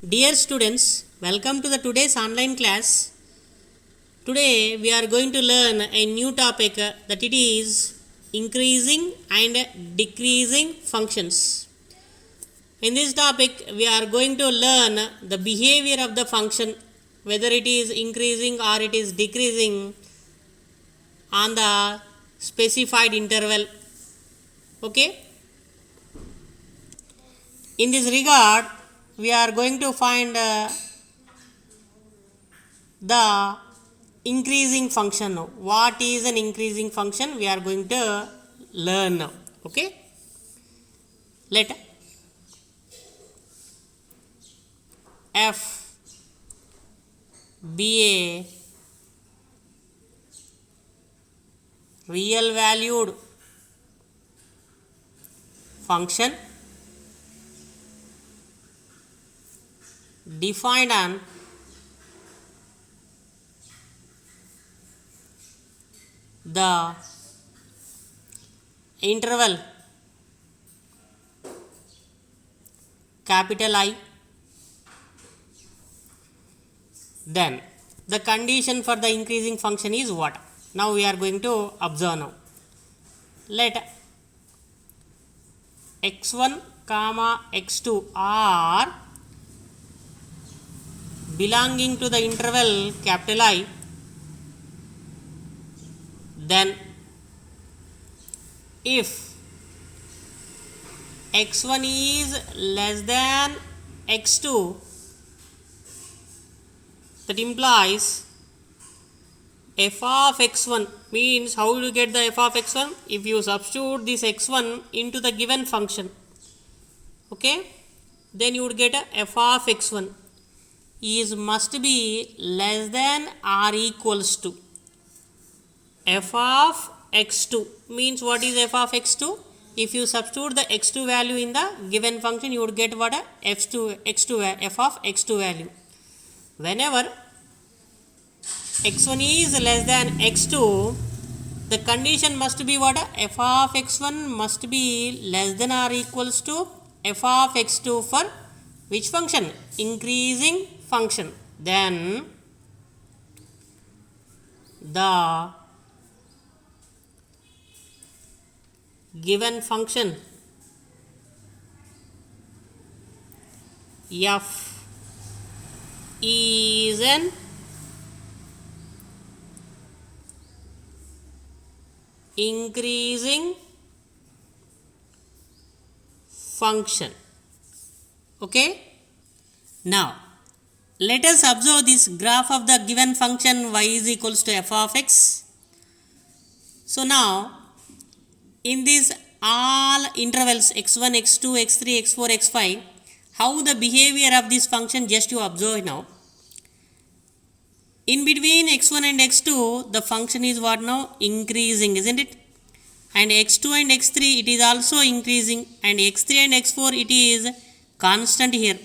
Dear students, welcome to the today's online class. Today we are going to learn a new topic that it is increasing and decreasing functions. In this topic we are going to learn the behavior of the function, whether it is increasing or it is decreasing on the specified interval. Okay? In this regard, we are going to find the increasing function now. What is an increasing function? We are going to learn now. Okay? Let f be a real valued function defined on the interval capital I, then the condition for the increasing function is what? Now we are going to observe now. Let x1 comma x2 are belonging to the interval capital I, then if x1 is less than x2, that implies f of x1 means how do you get the f of x1? If you substitute this x1 into the given function, okay, then you would get a f of x1 is must be less than or equals to f of x2 means what is f of x2? If you substitute the x2 value in the given function, you would get what a f of x2 value. Whenever x1 is less than x2, the condition must be what a f of x1 must be less than or equals to f of x2 for which function? Increasing function. Then the given function f is an increasing function. Okay? Now, let us observe this graph of the given function y is equals to f of x. So, now, in these all intervals x1, x2, x3, x4, x5, how the behavior of this function just you observe now. In between x1 and x2, the function is what now? Increasing, isn't it? And x2 and x3, it is also increasing. And x3 and x4, it is constant here.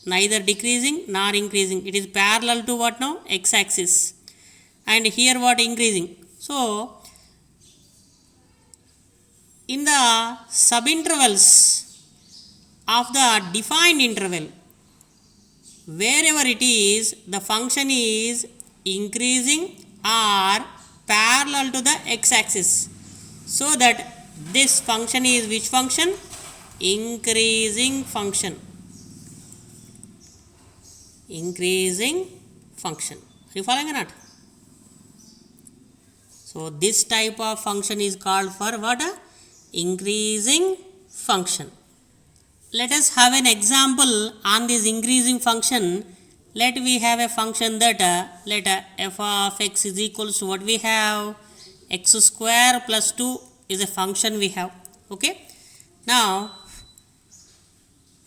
Neither decreasing nor increasing. It is parallel to what now? X-axis. And here what? Increasing. So, in the subintervals of the defined interval, wherever it is, the function is increasing or parallel to the x-axis. So that this function is which function? Increasing function. Increasing function. Are you following or not? So this type of function is called for what? Increasing function. Let us have an example on this increasing function. Let we have a function that let f of x is equals to what we have? X square plus 2 is a function we have. Okay. Now,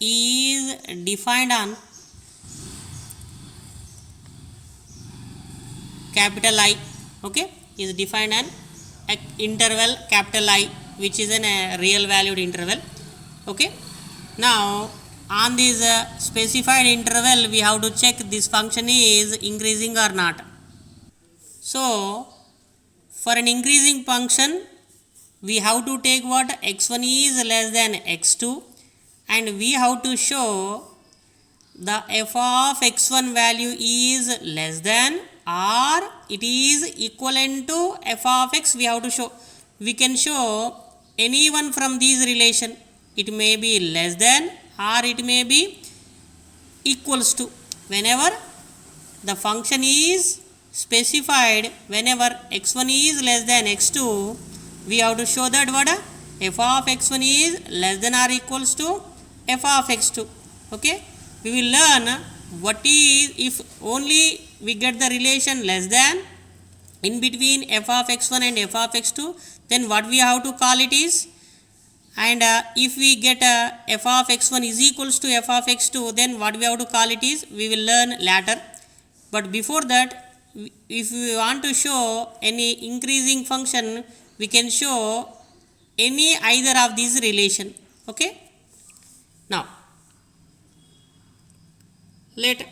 is defined on capital I. Okay. Is defined on interval capital I, which is a real valued interval. Okay. Now, on this specified interval, we have to check this function is increasing or not. So, for an increasing function, we have to take what? X1 is less than x2, and we have to show the f of x1 value is less than or it is equivalent to f of x, we have to show. We can show any one from these relation. It may be less than or it may be equals to. Whenever the function is specified, whenever x1 is less than x2, we have to show that what f of x1 is less than or equals to f of x2. Okay, we will learn what is if only we get the relation less than in between f of x1 and f of x2, then what we have to call it is. And if we get f of x1 is equals to f of x2, then what we have to call it is, we will learn later. But before that, if we want to show any increasing function, we can show any either of these relation. Okay, now let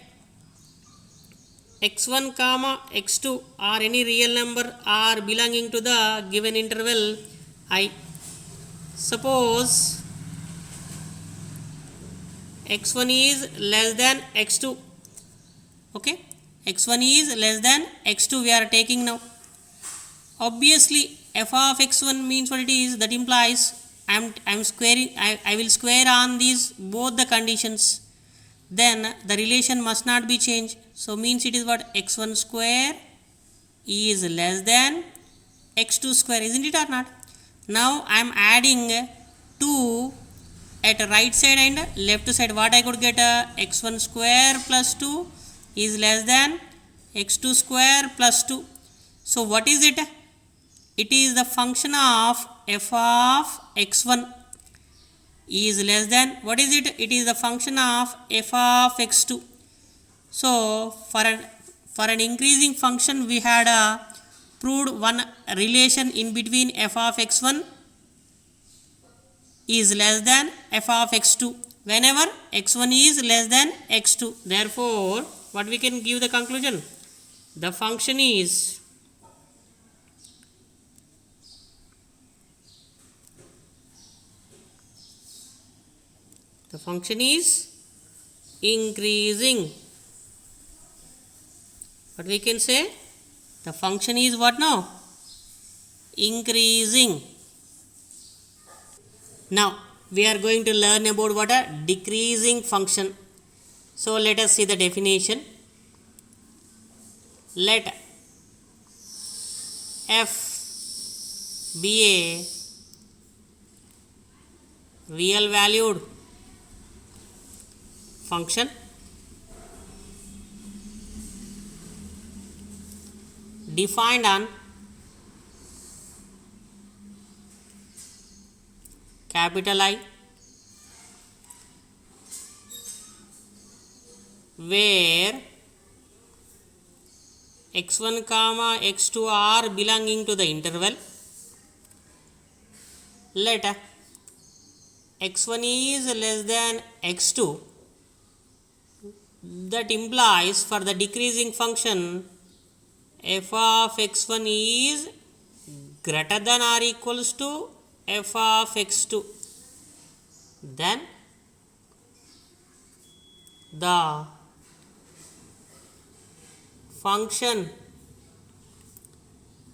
x1 comma x2 are any real number are belonging to the given interval I. Suppose x1 is less than x2. Okay, x1 is less than x2 we are taking now. Obviously f of x1 means what it is, that implies I'm squaring, I will square on these both the conditions, then the relation must not be changed. So means it is what, x1 square is less than x2 square, isn't it or not? Now I am adding 2 at right side and left side. What I could get, x1 square plus 2 is less than x2 square plus 2. So what is it? It is the function of f of x1 is less than, what is it? It is the function of f of x2. So for an increasing function, we had proved one relation in between f of x1 is less than f of x2 whenever x1 is less than x2. Therefore, what we can give the conclusion? The function is increasing. What we can say? The function is what now? Increasing. Now we are going to learn about what a decreasing function. So let us see the definition. Let f be a real valued function defined on capital I, where x1 comma x2 are belonging to the interval. Let x1 is less than x2. That implies for the decreasing function, f of x1 is greater than or equals to f of x2. Then the function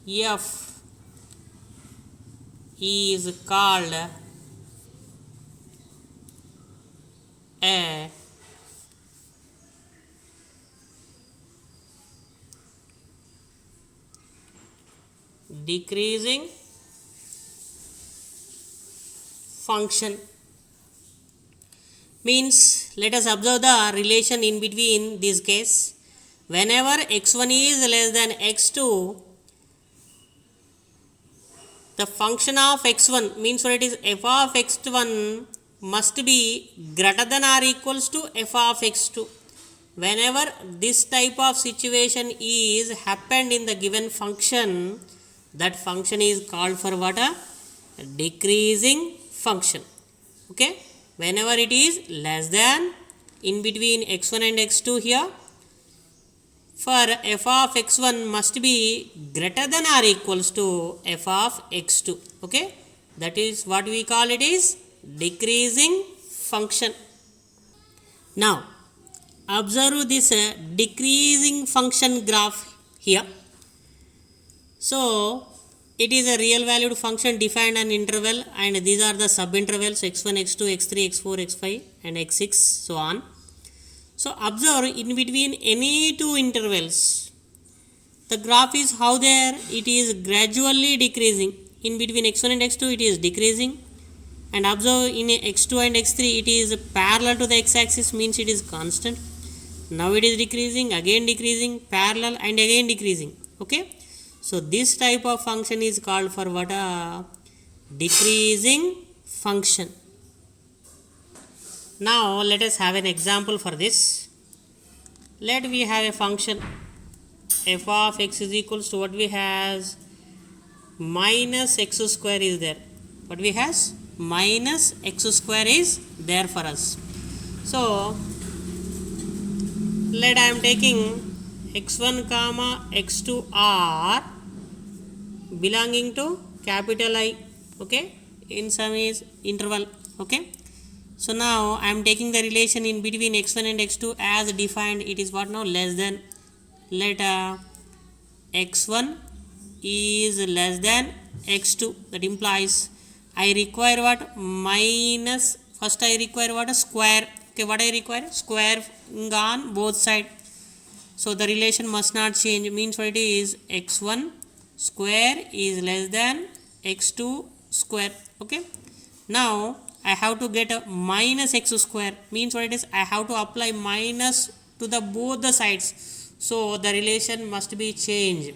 f is called a decreasing function. Means, let us observe the relation in between this case. Whenever x1 is less than x2, the function of x1 means what it is, f of x1 must be greater than or equals to f of x2. Whenever this type of situation is happened in the given function, that function is called for what? A decreasing function. Okay, whenever it is less than, in between x1 and x2 here, for f of x1 must be greater than or equals to f of x2. Okay, that is what we call it is decreasing function. Now observe this decreasing function graph here. So it is a real valued function defined an interval, and these are the subintervals x1, x2, x3, x4, x5 and x6, so on. So observe in between any two intervals, the graph is how there, it is gradually decreasing. In between x1 and x2 it is decreasing, and observe in x2 and x3 it is parallel to the x-axis, means it is constant. Now it is decreasing, again decreasing, parallel and again decreasing. Okay, so this type of function is called for what? A decreasing function. Now let us have an example for this. Let we have a function f of x is equals to what we has, minus x square is there. What we has? Minus x square is there for us. So let I am taking x1 comma x2 are belonging to capital I, okay, in some is interval. Okay, so now I am taking the relation in between x1 and x2 as defined. It is what now? Less than. Let x1 is less than x2. That implies I require what? Minus. First I require what? A square. Okay, what I require? Square on both sides. So the relation must not change. Means what it is? x1 square is less than x2 square. Okay, now I have to get a minus x square. Means what it is? I have to apply minus to the both the sides. So the relation must be changed.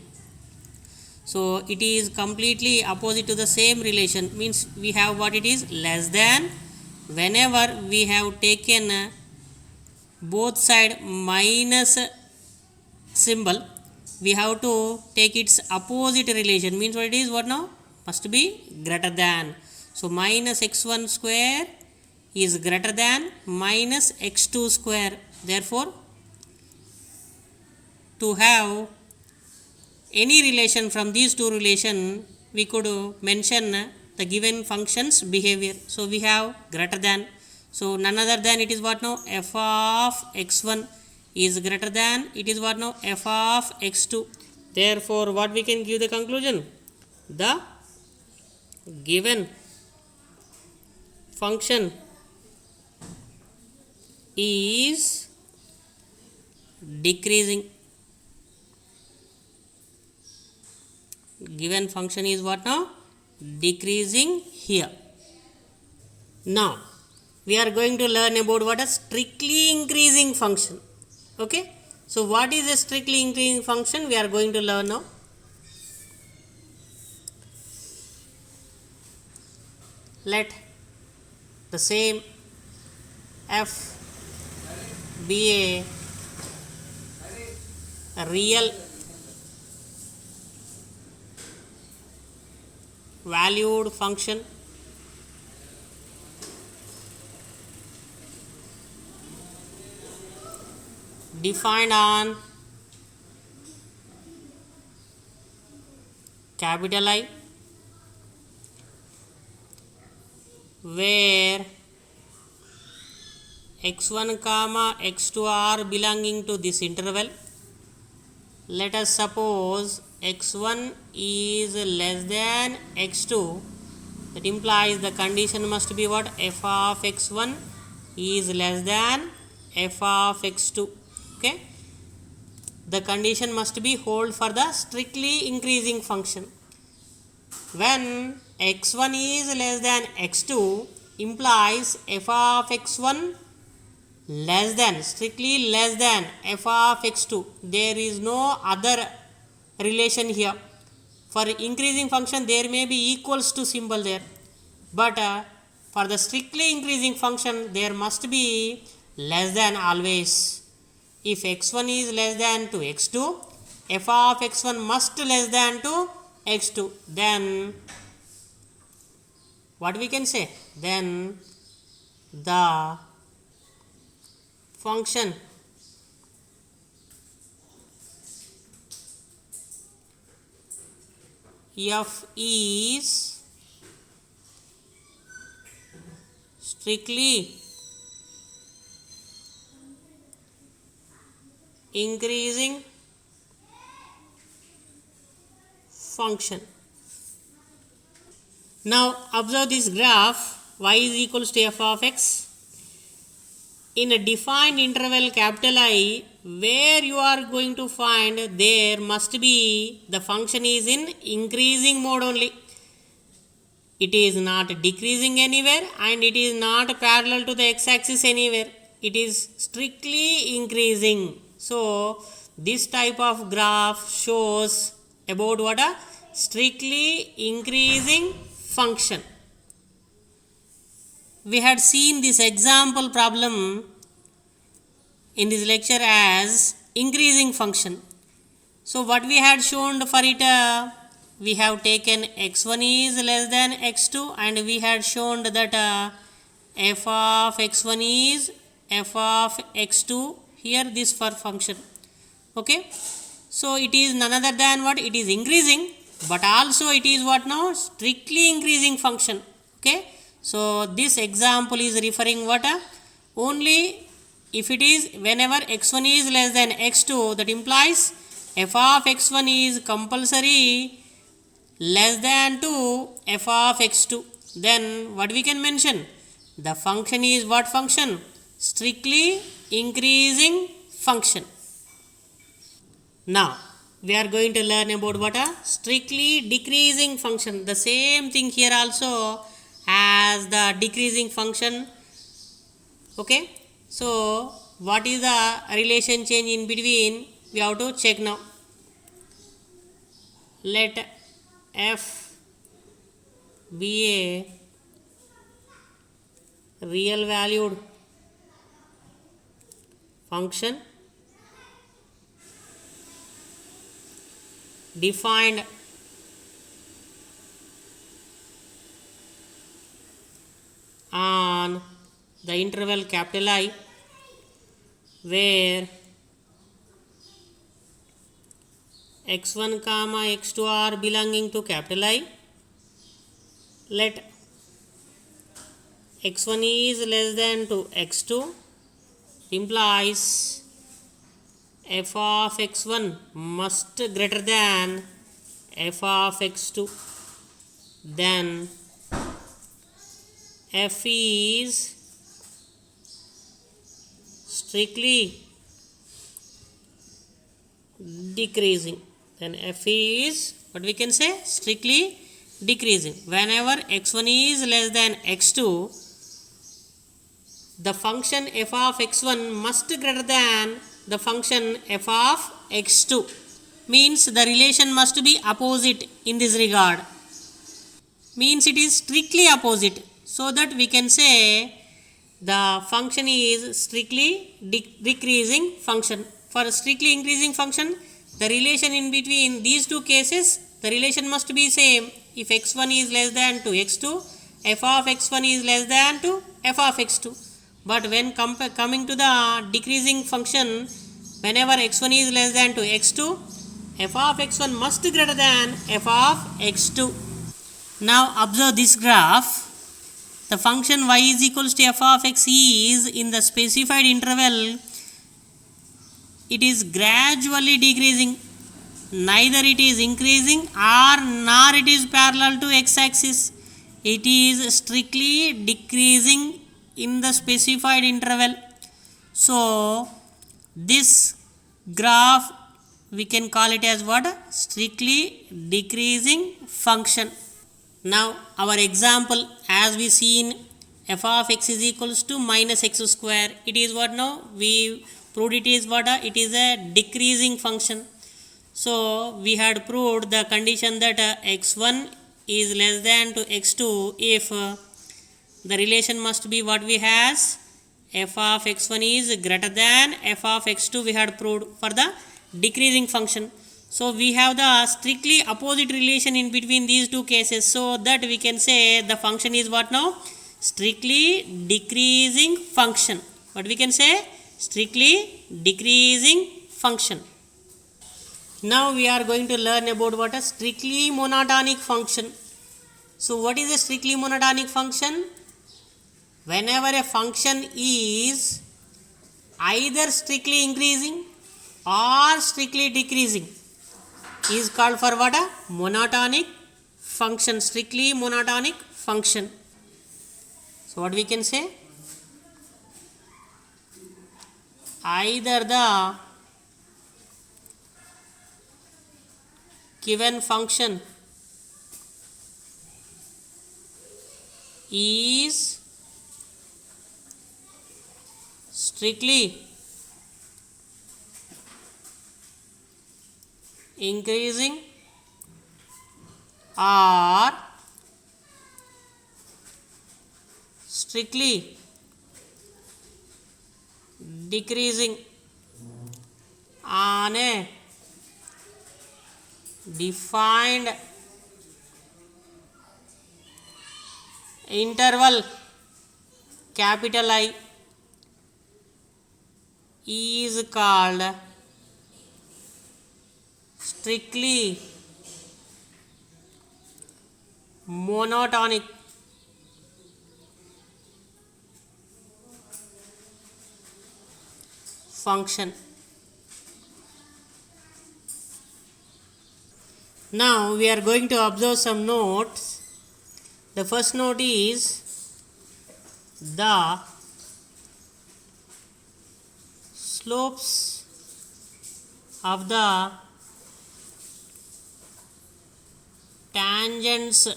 So it is completely opposite to the same relation. Means we have what it is? Less than. Whenever we have taken both side minus symbol, we have to take its opposite relation. Means what it is? What now? Must be greater than. So minus x1 square is greater than minus x2 square. Therefore to have any relation from these two relation, we could mention the given function's behavior. So we have greater than. So none other than it is what now? F of x1 is greater than, it is what now? F of x2. Therefore what we can give the conclusion? The given function is decreasing. Given function is what now? Decreasing here. Now we are going to learn about what a strictly increasing function. Okay, so what is a strictly increasing function? We are going to learn now. Let the same f be a real valued function defined on capital I, where x1 comma x2 are belonging to this interval. Let us suppose x1 is less than x2. That implies the condition must be what? F of x1 is less than f of x2. Okay, the condition must be hold for the strictly increasing function. When x1 is less than x2 implies f of x1 less than, strictly less than f of x2. There is no other relation here. For increasing function there may be equals to symbol there, but for the strictly increasing function there must be less than always. If x1 is less than to x2, f of x1 must less than to x2. Then what we can say? Then the function f is strictly increasing function. Now observe this graph. Y is equals to f of x. In a defined interval capital I, where you are going to find there must be the function is in increasing mode only. It is not decreasing anywhere and it is not parallel to the x-axis anywhere. It is strictly increasing. So this type of graph shows about what a strictly increasing function. We had seen this example problem in this lecture as increasing function. So what we had shown for it, we have taken x1 is less than x2 and we had shown that f of x1 is f of x2, here this for function. Okay, so it is none other than what, it is increasing, but also it is what now, strictly increasing function. Okay, so this example is referring what, only if it is whenever x1 is less than x2, that implies f of x1 is compulsory less than to f of x2. Then what we can mention, the function is what function, strictly increasing function. Now we are going to learn about what a strictly decreasing function. The same thing here also as the decreasing function. Okay, so what is the relation change in between, we have to check now. Let f be a real valued function defined on the interval capital I, where x1 comma x2 are belonging to capital I. Let x1 is less than to x2 implies f of x1 must greater than f of x2. Then f is strictly decreasing. Then f is what we can say, strictly decreasing. Whenever x1 is less than x2, the function f of x1 must greater than the function f of x2, means the relation must be opposite in this regard, means it is strictly opposite, so that we can say the function is strictly decreasing function. For strictly increasing function, the relation in between these two cases, the relation must be same. If x1 is less than to x2, f of x1 is less than to f of x2. But when coming to the decreasing function, whenever x1 is less than to x2, f of x1 must greater than f of x2. Now observe this graph. The function y is equals to f of x is in the specified interval, it is gradually decreasing. Neither it is increasing or nor it is parallel to x-axis. It is strictly decreasing in the specified interval. So this graph we can call it as what? Strictly decreasing function. Now our example, as we seen, f of x is equals to minus x square. It is what now? We proved it is what? It is a decreasing function. So we had proved the condition that x1 is less than to x2 if the relation must be what we has, f of x1 is greater than f of x2, we had proved for the decreasing function. So we have the strictly opposite relation in between these two cases, so that we can say the function is what now? Strictly decreasing function. What we can say? Strictly decreasing function. Now we are going to learn about what a strictly monotonic function. So what is a strictly monotonic function? Whenever a function is either strictly increasing or strictly decreasing is called for what? A monotonic function, strictly monotonic function. So what we can say? Either the given function is strictly increasing or strictly decreasing on a defined interval capital I is called strictly monotonic function. Now we are going to observe some notes. The first note is the slopes of the tangents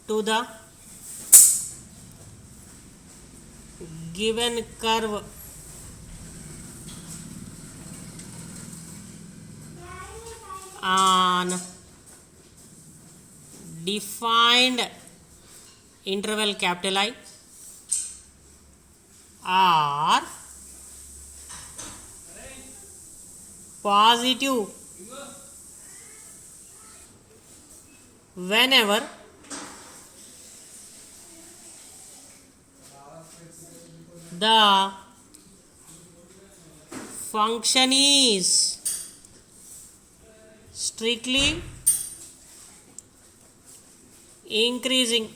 to the given curve on defined interval capital I are positive whenever the function is strictly increasing.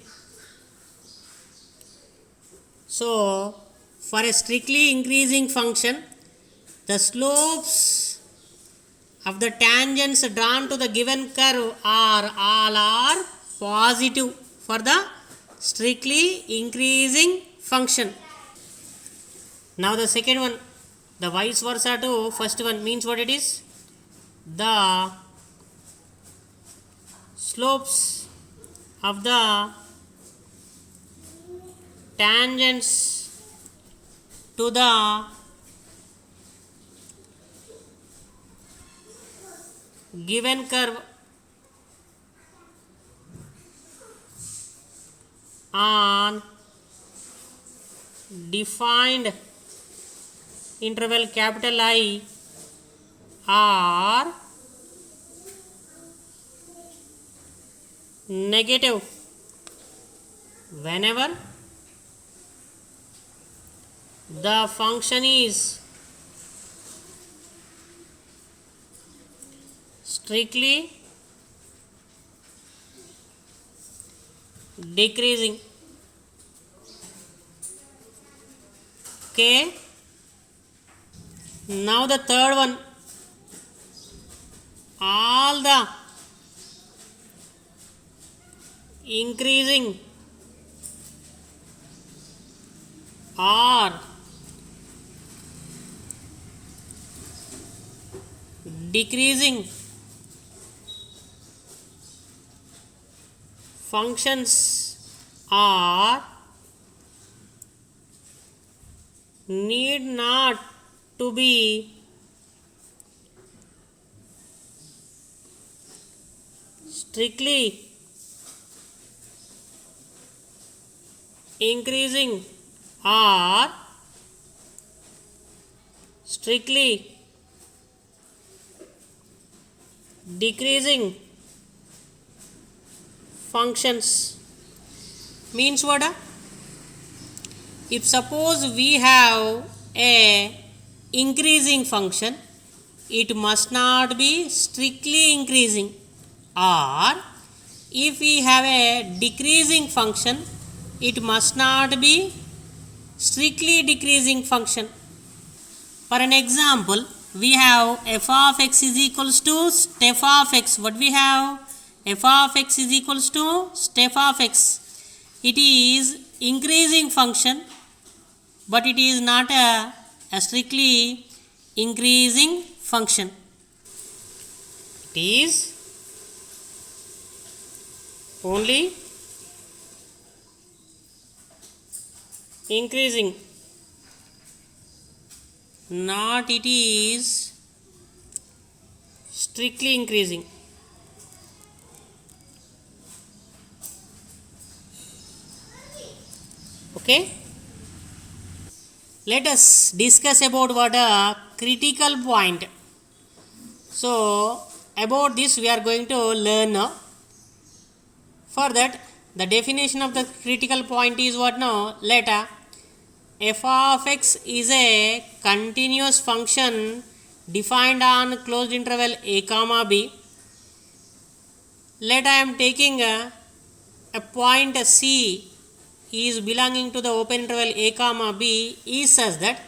So for a strictly increasing function, the slopes of the tangents drawn to the given curve are all are positive for the strictly increasing function. Now the second one, the vice versa to first one, means what it is? The slopes of the tangents to the given curve on defined interval capital I are negative whenever the function is strictly decreasing. Okay. Now the third one, all the increasing or decreasing functions are need not to be strictly increasing or strictly decreasing functions. Means what? If suppose we have a increasing function, it must not be strictly increasing, or if we have a decreasing function, it must not be strictly decreasing function. For an example, we have f of x is equals to step of x. What we have? F of x is equals to step of x. It is increasing function, but it is not a strictly increasing function. It is only increasing, not it is strictly increasing. Okay, let us discuss about what a critical point. So about this we are going to learn now. For that, the definition of the critical point is what now? Let f of x is a continuous function defined on closed interval a comma b. Let I am taking a point C is belonging to the open interval a comma b is such that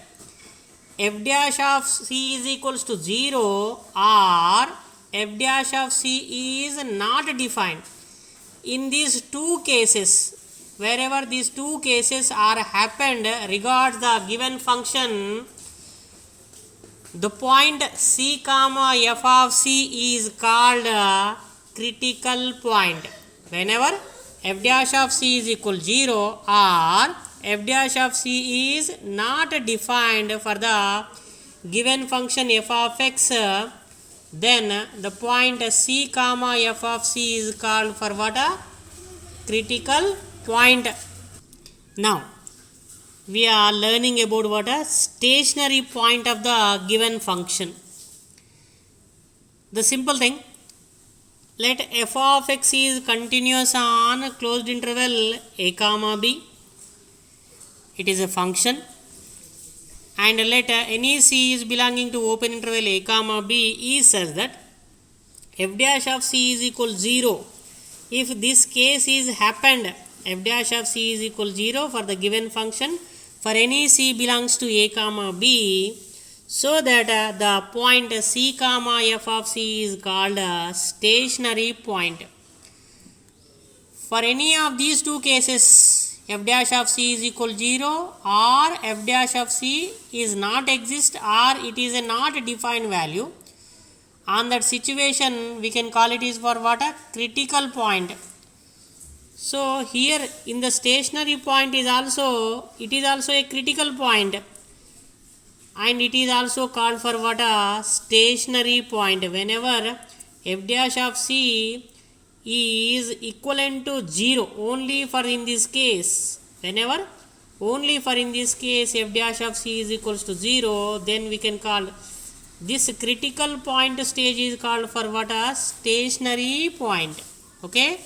f dash of c is equals to 0 or f dash of c is not defined. In these two cases, wherever these two cases are happened regards the given function, the point c comma f of c is called a critical point. Whenever f dash of c is equal 0 or f dash of c is not defined for the given function f of x, then the point c comma f of c is called for what? A critical point. Now we are learning about what? A stationary point of the given function. The simple thing, let f of x is continuous on closed interval a comma b. It is a function, and let any c is belonging to open interval a comma b is such that f dash of c is equal 0. If this case is happened, f dash of c is equal 0 for the given function for any c belongs to a comma b, so that the point c comma f of c is called a stationary point. For any of these two cases, f dash of c is equal 0 or f dash of c is not exist or it is a not defined value, on that situation we can call it is for what? A critical point. So here in the stationary point is also, it is also a critical point, and it is also called for what? A stationary point. Whenever f dash of c is equivalent to 0, only for in this case, whenever only for in this case f dash of c is equals to 0, then we can call this critical point stage is called for what? A stationary point. Okay,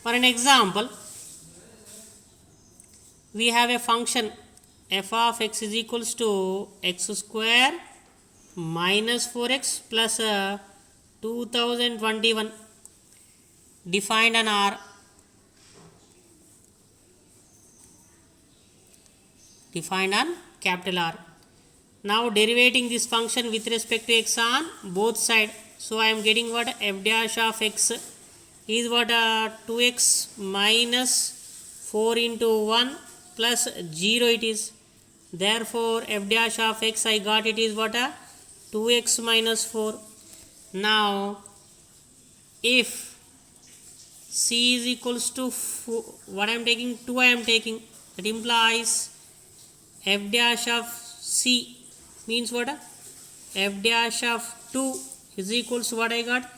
for an example, we have a function f of x is equals to x square minus 4x plus 2021 defined on R. Defined on capital R. Now derivating this function with respect to x on both sides. So I am getting what? F dash of x is what? 2x minus 4 into 1 plus 0 it is. Therefore f dash of x I got it is what? 2x minus 4. Now if c is equals to 4, what I am taking? 2 I am taking. That implies f dash of c means what? F dash of 2 is equals to what I got?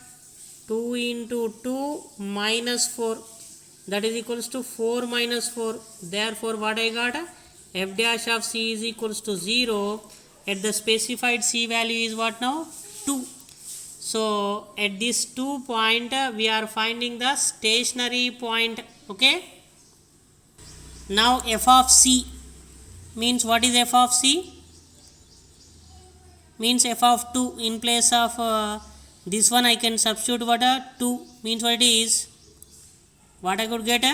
2 into 2 minus 4, that is equals to 4 minus 4. Therefore what I got? F dash of c is equals to 0 at the specified c value is what now? 2. So at this 2 point we are finding the stationary point. Okay, now f of c means what is f of c? Means f of 2. In place of this one I can substitute what? 2 means what it is? What I could get?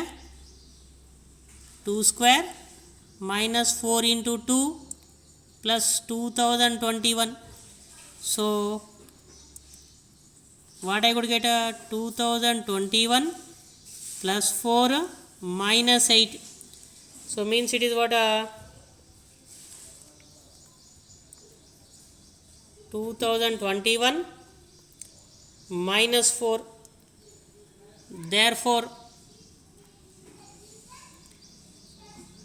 2 square minus 4 into 2 plus 2021. So what I could get 2021 plus 4 minus 8. So means it is what 2021 minus 4. Therefore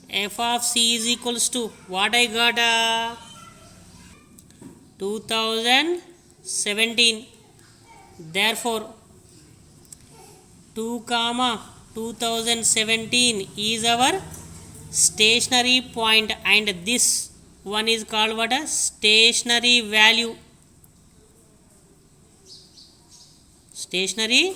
f of c is equals to what I got 2017. Therefore 2 comma 2017 is our stationary point, and this one is called what a stationary value. Stationary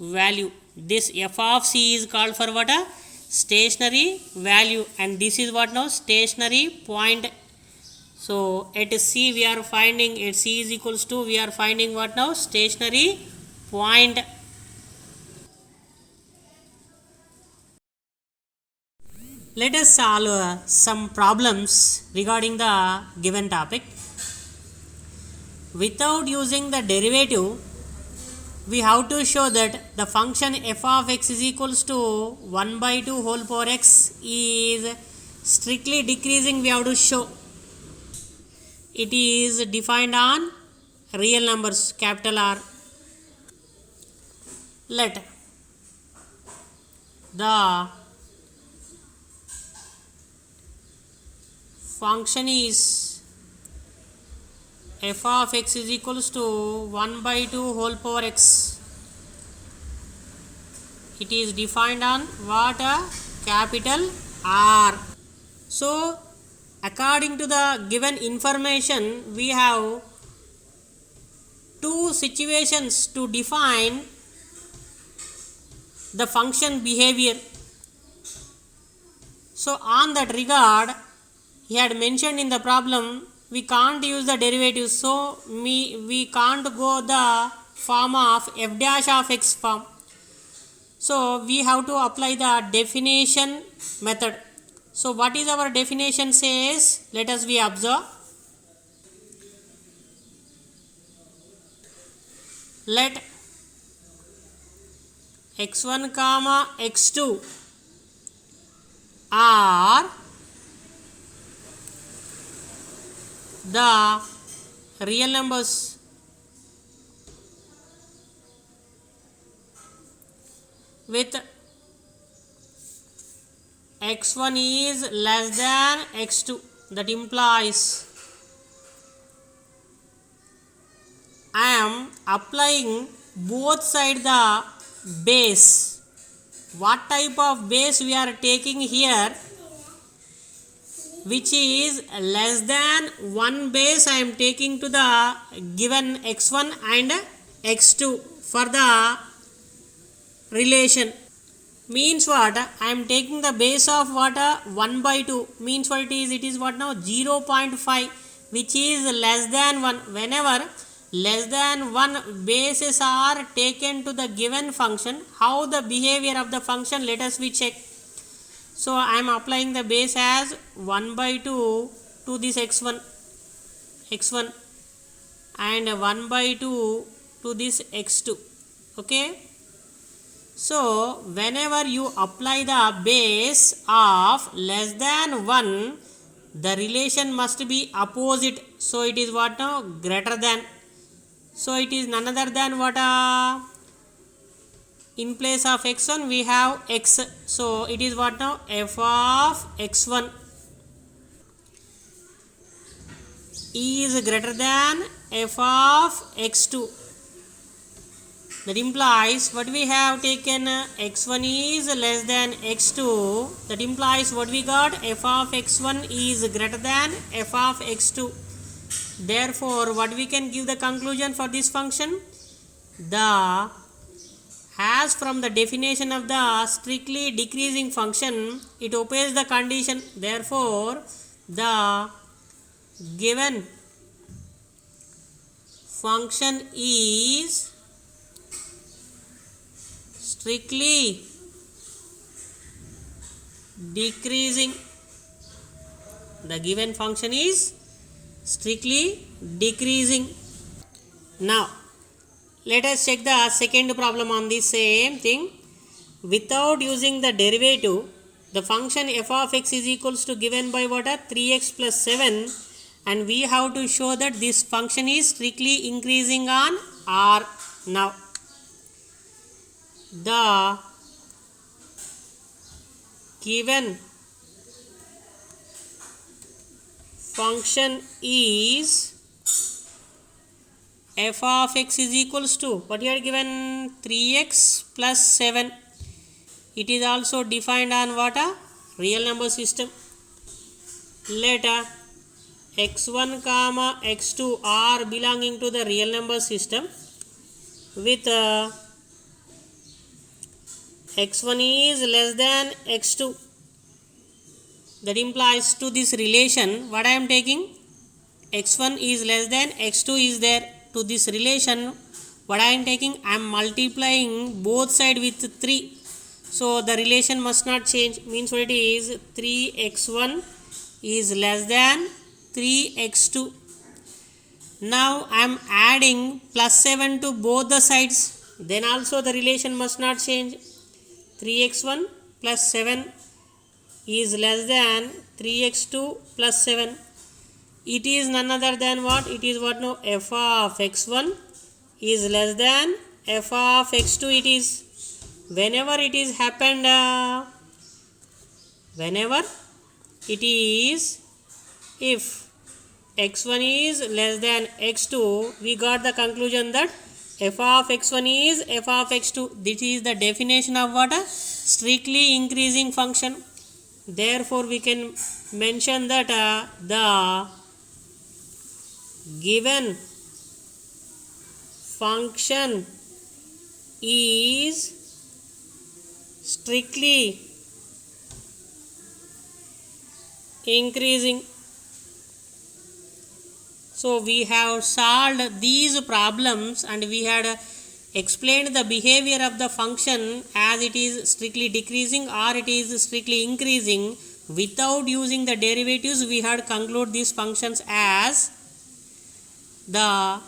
value. This f of c is called for what a stationary value, and this is what now stationary point. So at c we are finding, at c is equals to, we are finding what now stationary point. Let us solve some problems regarding the given topic. Without using the derivative, we have to show that the function f of x is equals to 1 by 2 whole power x is strictly decreasing. We have to show it is defined on real numbers, capital R. Let the function is f of x is equals to 1 by 2 whole power x. It is defined on what a capital R. So according to the given information, we have two situations to define the function behavior. So on that regard, he had mentioned in the problem, we can't use the derivative, so we can't go the form of f dash of x form. So we have to apply the definition method. So what is our definition says? Let us we observe. Let x1 comma x2 are the real numbers with x1 is less than x2. That implies I am applying both side the base. What type of base we are taking here? Which is less than 1 base I am taking to the given x1 and x2 for the relation. Means what? I am taking the base of what? 1 by 2. Means what it is? It is what now? 0.5, which is less than 1. Whenever less than 1 bases are taken to the given function, how the behavior of the function? Let us we check. So I am applying the base as 1 by 2 to this x1 and 1 by 2 to this x2. Okay. So whenever you apply the base of less than 1, the relation must be opposite. So it is what now? Greater than. So it is none other than what? In place of x1 we have x. So it is what now? F of x1 is greater than f of x2. That implies what we have taken, x1 is less than x2. That implies what we got? F of x1 is greater than f of x2. Therefore what we can give the conclusion for this function? As from the definition of the strictly decreasing function, it obeys the condition. Therefore the given function is strictly decreasing. The given function is strictly decreasing. Now let us check the second problem on the same thing. Without using the derivative, the function f of x is equals to given by what are 3x plus 7, and we have to show that this function is strictly increasing on R. Now the given function is f of x is equals to what you are given 3x plus 7. It is also defined on what a real number system. Let x1 comma x2 are belonging to the real number system with x1 is less than x2. That implies to this relation what I am taking, x1 is less than x2 is there. To this relation what I am taking, I am multiplying both side with 3. So the relation must not change, means what it is 3x1 is less than 3x2. Now I am adding plus 7 to both the sides, then also the relation must not change. 3x1 plus 7 is less than 3x2 plus 7. It is none other than what? It is what now? F of x1 is less than f of x2 it is. Whenever it is happened, whenever it is, if x1 is less than x2, we got the conclusion that f of x1 is f of x2. This is the definition of what? A strictly increasing function. Therefore, we can mention that the given function is strictly increasing. So we have solved these problems and we had explained the behavior of the function as it is strictly decreasing or it is strictly increasing. Without using the derivatives, we had concluded these functions as the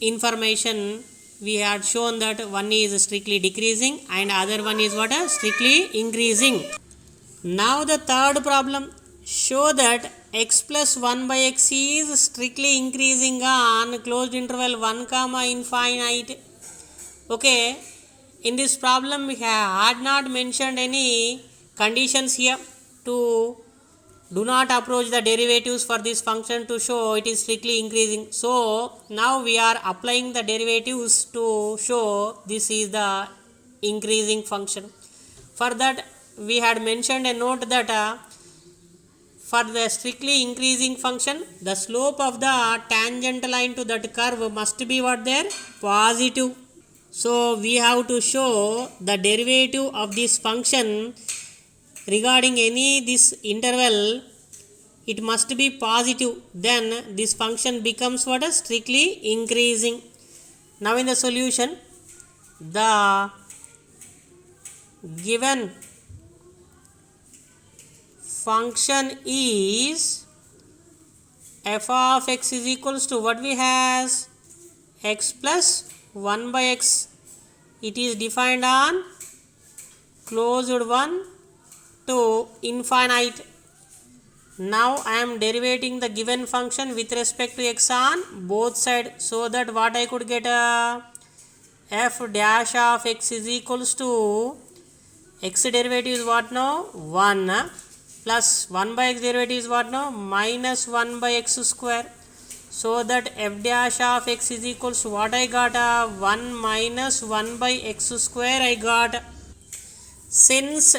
information we had shown that one is strictly decreasing and other one is what? Strictly increasing. Now the third problem, show that x plus 1 by x is strictly increasing on closed interval 1 comma infinite. Okay, in this problem we had not mentioned any conditions here to do not approach the derivatives for this function to show it is strictly increasing. So now we are applying the derivatives to show this is the increasing function. For that we had mentioned a note that for the strictly increasing function, the slope of the tangent line to that curve must be what there? Positive. So we have to show the derivative of this function regarding any this interval, it must be positive, then this function becomes what? Strictly increasing. Now in the solution, the given function is f of x is equals to what we has? X plus 1 by x. It is defined on closed 1 to infinite. Now I am derivating the given function with respect to x on both sides, so that what I could get f dash of x is equals to x derivative is what now? 1 plus 1 by x derivative is what now? Minus 1 by x square. So that f dash of x is equals to what I got? 1 minus 1 by x square I got. Since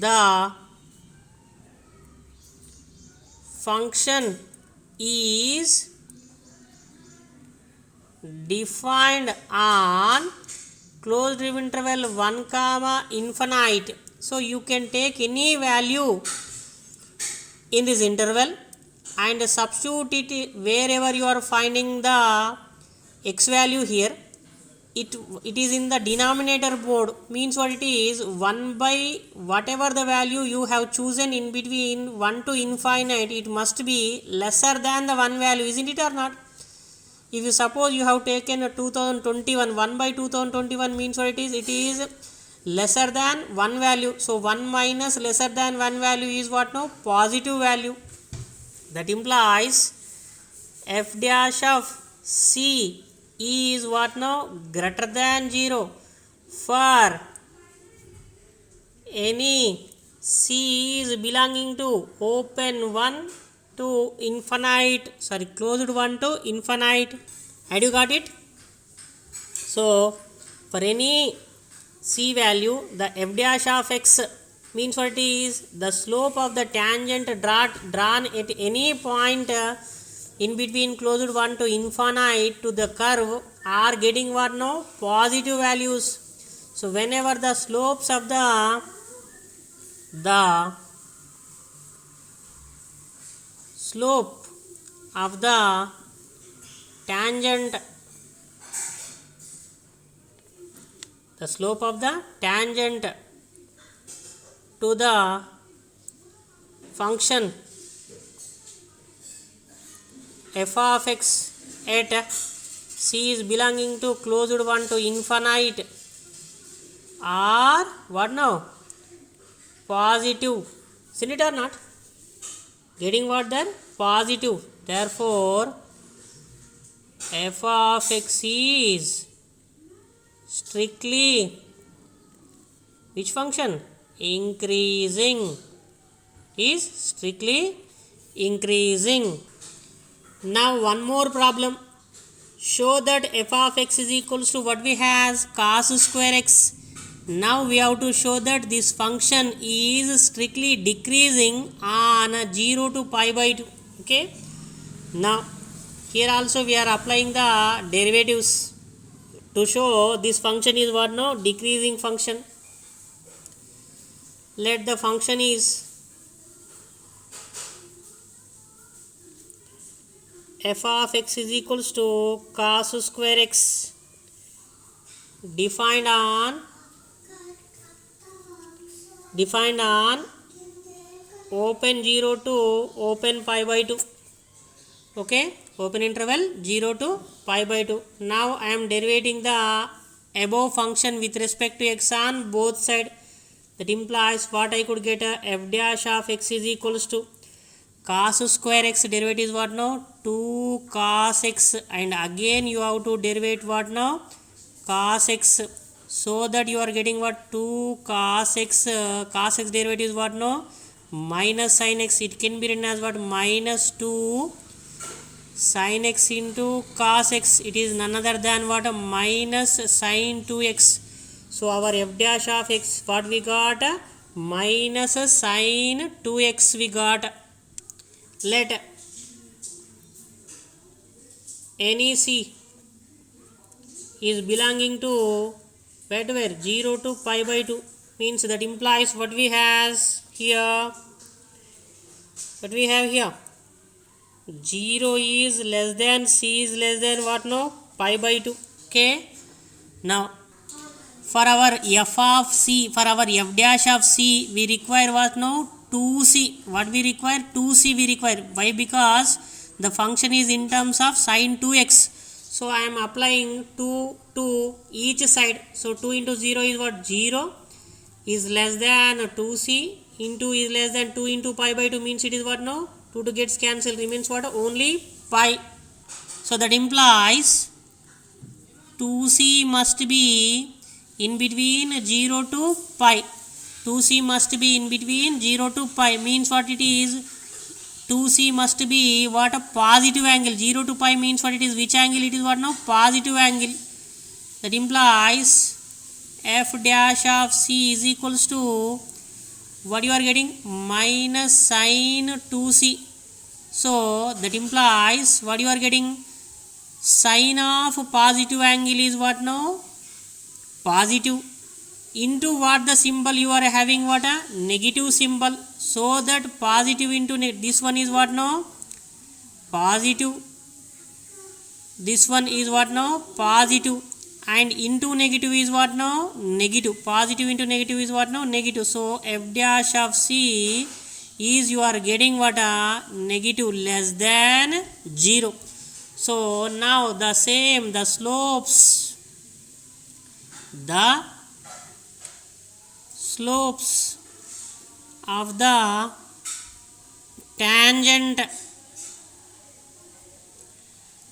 the function is defined on closed interval 1 comma infinite, so you can take any value in this interval and substitute it wherever you are finding the x value here. it is in the denominator mode, means what it is, 1 by whatever the value you have chosen in between 1 to infinite, it must be lesser than the 1 value, isn't it or not? If you suppose you have taken a 2021, 1 by 2021 means what it is lesser than 1 value. So 1 minus lesser than 1 value is what now? Positive value. That implies f dash of c is what now? Greater than 0 for any c is belonging to open 1 to infinite, sorry, closed 1 to infinite. Had you got it? So for any c value, the f dash of x means what it is, the slope of the tangent drawn at any point in between closed 1 to infinite to the curve are getting what now? Positive values. So whenever the slopes of the slope of the tangent, the slope of the tangent to the function f of x at c is belonging to closed 1 to infinite are what now? Positive. Isn't it or not? Getting what then? Positive. Therefore f of x is strictly which function? Increasing. Is strictly increasing. Now one more problem. Show that f of x is equals to what we has? Cos square x. Now we have to show that this function is strictly decreasing on 0 to pi by 2. Okay. Now here also we are applying the derivatives to show this function is what now? Decreasing function. Let the function is f of x is equals to cos square x defined on open 0 to open pi by 2. Okay, open interval 0 to pi by 2. Now I am derivating the above function with respect to x on both sides. That implies what I could get, f dash of x is equals to cos square x, derivative is what now? 2 cos x, and again you have to derivate what now? Cos x, so that you are getting what? 2 cos x, cos x derivative is what now? Minus sin x. It can be written as what? Minus 2 sin x into cos x. It is none other than what? Minus sin 2x. So our f dash of x, what we got? Minus sin 2x we got. Let any c is belonging to where 0 to pi by 2, means that implies what we has here, what we have here, 0 is less than, c is less than what now? Pi by 2. Okay. Now for our f of c, for our f dash of c, we require what now? 2c. What we require? 2c we require. Why? Because the function is in terms of sin 2x. So I am applying 2 to each side. So 2 into 0 is what? 0 is less than 2c into is less than 2 into pi by 2, means it is what now? 2 to gets cancelled, remains what? Only pi. So that implies 2c must be in between 0 to pi. 2c must be in between 0 to pi, means what it is? 2c must be what? A positive angle. 0 to pi means what it is? Which angle it is what now? Positive angle. That implies f dash of c is equals to what you are getting? Minus sin 2c. So that implies what you are getting? Sin of positive angle is what now? Positive. Into what the symbol you are having? What? A negative symbol. So that positive into this one is what now? Positive. This one is what now? Positive. and into negative is what now? Negative. Positive into negative is what now? Negative. So f dash of c is you are getting what? Negative, less than 0. So now the same, the slopes of the tangent,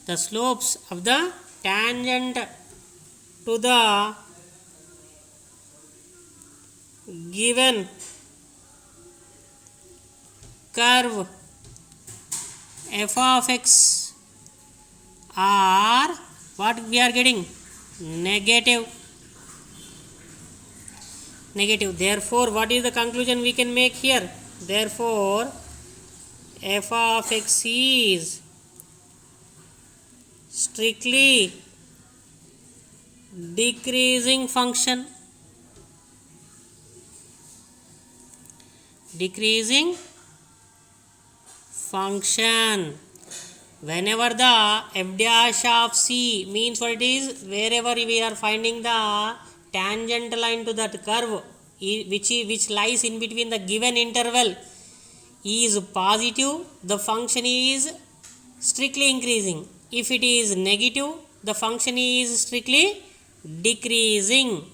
the slopes of the tangent to the given curve f of x are what we are getting? Negative. Therefore, what is the conclusion we can make here? Therefore, f of x is strictly decreasing function. Whenever the f dash of c means what it is, wherever we are finding the tangent line to that curve which lies in between the given interval is positive, the function is strictly increasing. If it is negative, the function is strictly decreasing.